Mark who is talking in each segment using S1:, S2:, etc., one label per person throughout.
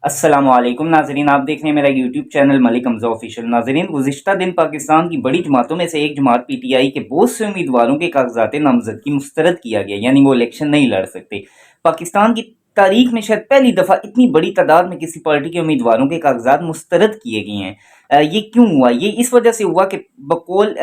S1: السلام علیکم ناظرین، آپ دیکھ رہے ہیں میرا یوٹیوب چینل ملک حمزہ آفیشیل۔ ناظرین، گزشتہ دن پاکستان کی بڑی جماعتوں میں سے ایک جماعت پی ٹی آئی کے بہت سے امیدواروں کے کاغذات نامزدگی مسترد کیا گیا، یعنی وہ الیکشن نہیں لڑ سکتے۔ پاکستان کی تاریخ میں شاید پہلی دفعہ اتنی بڑی تعداد میں کسی پارٹی کے امیدواروں کے کاغذات مسترد کیے گئے ہیں۔ یہ کیوں ہوا؟ یہ اس وجہ سے ہوا کہ بقول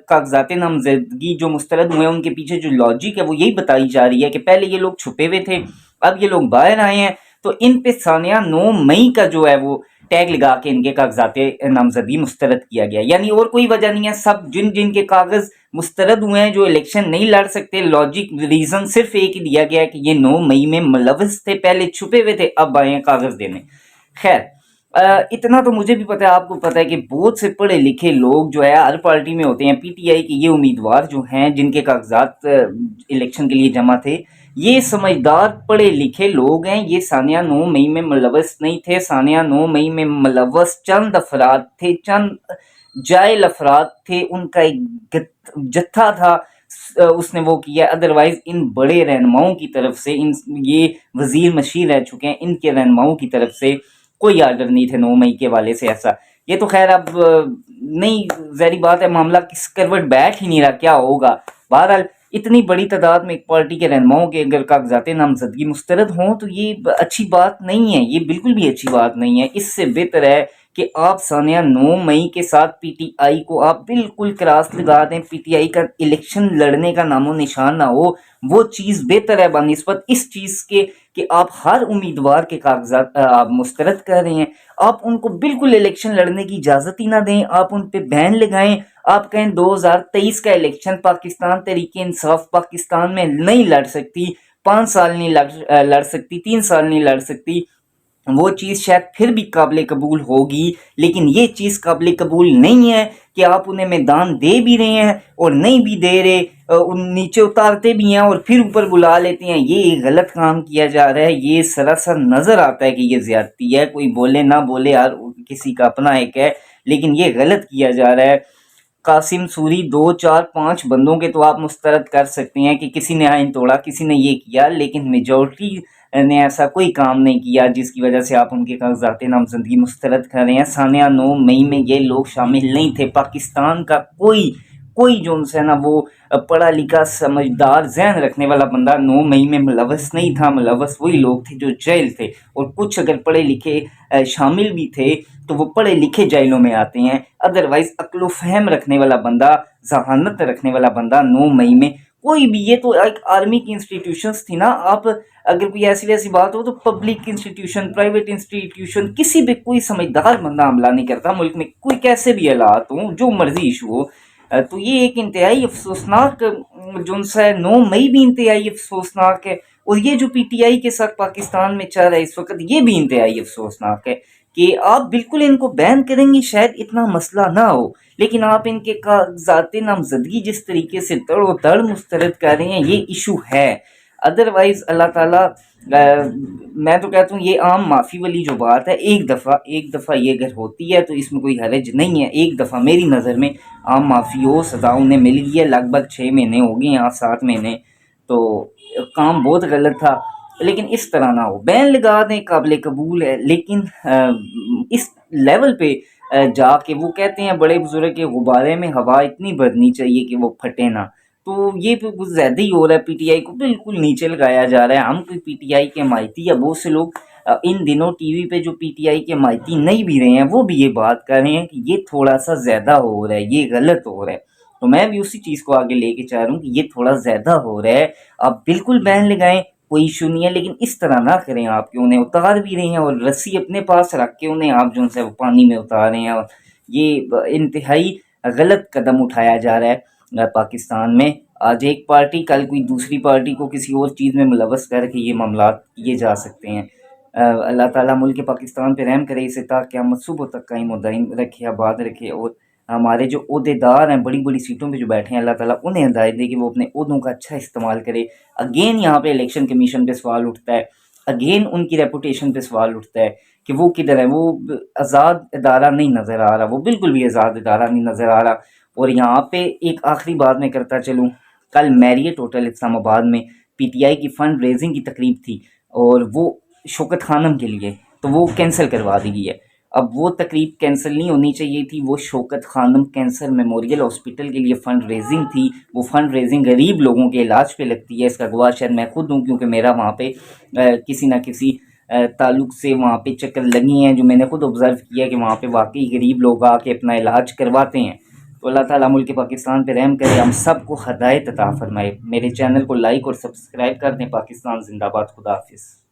S1: کاغذات نامزدگی جو مسترد ہوئے ہیں ان کے پیچھے جو لاجک ہے وہ یہی بتائی جا رہی ہے کہ پہلے یہ لوگ چھپے ہوئے تھے، اب یہ لوگ باہر آئے ہیں، تو ان پہ ثانیہ 9 مئی کا جو ہے وہ ٹیگ لگا کے ان کے کاغذات نامزدگی مسترد کیا گیا، یعنی اور کوئی وجہ نہیں ہے۔ سب جن کے کاغذ مسترد ہوئے ہیں جو الیکشن نہیں لڑ سکتے، لاجک ریزن صرف ایک ہی دیا گیا ہے کہ یہ 9 مئی میں ملوث تھے، پہلے چھپے ہوئے تھے، اب آئے ہیں کاغذ دینے۔ خیر، اتنا تو مجھے بھی پتا ہے، آپ کو پتا ہے کہ بہت سے پڑھے لکھے لوگ جو ہے ہر پارٹی میں ہوتے ہیں۔ پی ٹی آئی کے یہ امیدوار جو ہیں جن کے کاغذات الیکشن کے لیے جمع تھے، یہ سمجھدار پڑھے لکھے لوگ ہیں، یہ ثانیہ 9 مئی میں ملوث نہیں تھے۔ ثانیہ 9 مئی میں ملوث چند افراد تھے، چند جائل افراد تھے، ان کا ایک جتھا تھا، اس نے وہ کیا۔ ادروائز ان بڑے رہنماؤں کی طرف سے، یہ وزیر مشیر رہ چکے ہیں، ان کے رہنماؤں کی طرف سے کوئی آرڈر نہیں تھے 9 مئی کے والے سے ایسا۔ یہ تو خیر اب نہیں، ظاہری بات ہے معاملہ کس کروٹ بیٹھ ہی نہیں رہا، کیا ہوگا۔ بہرحال اتنی بڑی تعداد میں ایک پارٹی کے رہنماؤں کے اگر کاغذات نامزدگی مسترد ہوں تو یہ اچھی بات نہیں ہے، یہ بالکل بھی اچھی بات نہیں ہے۔ اس سے بہتر ہے کہ آپ ثانیہ 9 مئی کے ساتھ پی ٹی آئی کو آپ بالکل کراس لگا دیں، پی ٹی آئی کا الیکشن لڑنے کا نام و نشان نہ ہو، وہ چیز بہتر ہے بنسبت اس چیز کے کہ آپ ہر امیدوار کے کاغذات آپ مسترد کر رہے ہیں۔ آپ ان کو بالکل الیکشن لڑنے کی اجازت ہی نہ دیں، آپ ان پہ بین لگائیں، آپ کہیں 2023 کا الیکشن پاکستان تحریک انصاف پاکستان میں نہیں لڑ سکتی، 5 سال نہیں لڑ سکتی، 3 سال نہیں لڑ سکتی، وہ چیز شاید پھر بھی قابل قبول ہوگی، لیکن یہ چیز قابل قبول نہیں ہے کہ آپ انہیں میدان دے بھی رہے ہیں اور نہیں بھی دے رہے، نیچے اتارتے بھی ہیں اور پھر اوپر بلا لیتے ہیں۔ یہ غلط کام کیا جا رہا ہے، یہ سراسر نظر آتا ہے کہ یہ زیادتی ہے، کوئی بولے نہ بولے ہر کسی کا اپنا ایک ہے، لیکن یہ غلط کیا جا رہا ہے۔ قاسم سوری 2 4 5 بندوں کے تو آپ مسترد کر سکتے ہیں کہ کسی نے آئین توڑا، کسی نے یہ کیا، لیکن میجورٹی نے ایسا کوئی کام نہیں کیا جس کی وجہ سے آپ ان کے کاغذات نامزدگی مسترد کر رہے ہیں۔ ثانیہ 9 مئی میں یہ لوگ شامل نہیں تھے۔ پاکستان کا کوئی جو ان سے نا وہ پڑھا لکھا سمجھدار ذہن رکھنے والا بندہ 9 مئی میں ملوث نہیں تھا۔ ملوث وہی لوگ تھے جو جیل تھے، اور کچھ اگر پڑھے لکھے شامل بھی تھے تو وہ پڑھے لکھے جیلوں میں آتے ہیں۔ ادروائز عقل و فہم رکھنے والا بندہ، ذہانت رکھنے والا بندہ 9 مئی میں کوئی بھی، یہ تو ایک آرمی کی انسٹیٹیوشنز تھی نا، آپ اگر کوئی ایسی ویسی بات ہو تو پبلک انسٹیٹیوشن، پرائیویٹ انسٹیٹیوشن، کسی بھی کوئی سمجھدار بندہ حملہ نہیں کرتا، ملک میں کوئی کیسے بھی حالات ہوں، جو مرضی ایشو ہو۔ تو یہ ایک انتہائی افسوسناک جو ہے 9 مئی بھی انتہائی افسوسناک ہے، اور یہ جو پی ٹی آئی کے ساتھ پاکستان میں چل رہا ہے اس وقت، یہ بھی انتہائی افسوسناک ہے کہ آپ بالکل ان کو بین کریں گے شاید اتنا مسئلہ نہ ہو، لیکن آپ ان کے کاغذات نامزدگی جس طریقے سے تڑ و تڑ مسترد کر رہے ہیں، یہ ایشو ہے۔ ادروائز اللہ تعالیٰ، میں تو کہتا ہوں یہ عام معافی والی جو بات ہے، ایک دفعہ یہ اگر ہوتی ہے تو اس میں کوئی حرج نہیں ہے۔ ایک دفعہ میری نظر میں عام معافی ہو، سزا انہیں مل گئی ہے، لگ بھگ 6 مہینے ہو گئے ہیں، 7 مہینے، تو کام بہت غلط تھا، لیکن اس طرح نہ ہو، بین لگا دیں، قابل قبول ہے، لیکن اس لیول پہ جا کے وہ کہتے ہیں بڑے بزرگ کے غبارے میں ہوا اتنی بھرنی چاہیے کہ وہ پھٹے نہ، تو یہ پہ کچھ زیادہ ہی ہو رہا ہے۔ پی ٹی آئی کو بالکل نیچے لگایا جا رہا ہے۔ ہم کوئی پی ٹی آئی کے حمایتی یا بہت سے لوگ ان دنوں ٹی وی پہ جو پی ٹی آئی کے حمایتی نہیں بھی رہے ہیں وہ بھی یہ بات کر رہے ہیں کہ یہ تھوڑا سا زیادہ ہو رہا ہے، یہ غلط ہو رہا ہے، تو میں بھی اسی چیز کو آگے لے کے چاہ رہا ہوں کہ یہ تھوڑا زیادہ ہو رہا ہے، آپ بالکل بین لگائیں، کوئی ایشو نہیں ہے، لیکن اس طرح نہ کریں آپ کہ انہیں اتار بھی رہے ہیں اور رسی اپنے پاس رکھ کے انہیں آپ جو ان سے وہ پانی میں اتار رہے ہیں، اور یہ انتہائی غلط قدم اٹھایا جا رہا ہے پاکستان میں۔ آج ایک پارٹی، کل کوئی دوسری پارٹی کو کسی اور چیز میں ملوث کر کے یہ معاملات کیے جا سکتے ہیں۔ اللہ تعالیٰ ملک پاکستان پہ رحم کرے، اسے تا قیامت صبح تک قائم و دائم رکھے، آباد رکھے، اور ہمارے جو عہدیدار ہیں بڑی بڑی سیٹوں پہ جو بیٹھے ہیں، اللہ تعالیٰ انہیں ہدایت دے کہ وہ اپنے عہدوں کا اچھا استعمال کرے۔ اگین یہاں پہ الیکشن کمیشن پہ سوال اٹھتا ہے، اگین ان کی ریپوٹیشن پہ سوال اٹھتا ہے کہ وہ کدھر ہے، وہ آزاد ادارہ نہیں نظر آ رہا، وہ بالکل بھی آزاد ادارہ نہیں نظر آ رہا۔ اور یہاں پہ ایک آخری بات میں کرتا چلوں، کل میریٹ ہوٹل اسلام آباد میں پی ٹی آئی کی فنڈ ریزنگ کی تقریب تھی، اور وہ شوکت خانم کے لیے تو وہ کینسل کروا دی گئی ہے۔ اب وہ تقریب کینسل نہیں ہونی چاہیے تھی، وہ شوکت خانم کینسر میموریل ہاسپٹل کے لیے فنڈ ریزنگ تھی، وہ فنڈ ریزنگ غریب لوگوں کے علاج پہ لگتی ہے۔ اس کا گواہ شاید میں خود ہوں، کیونکہ میرا وہاں پہ کسی نہ کسی تعلق سے وہاں پہ چکر لگی ہیں، جو میں نے خود آبزرو کیا کہ وہاں پہ واقعی غریب لوگ آ کے اپنا علاج کرواتے ہیں۔ تو اللہ تعالیٰ ملک پاکستان پہ رحم کرے، ہم سب کو ہدایت عطا فرمائے۔ میرے چینل کو لائک اور سبسکرائب کر دیں۔ پاکستان زندہ باد، خدا حافظ۔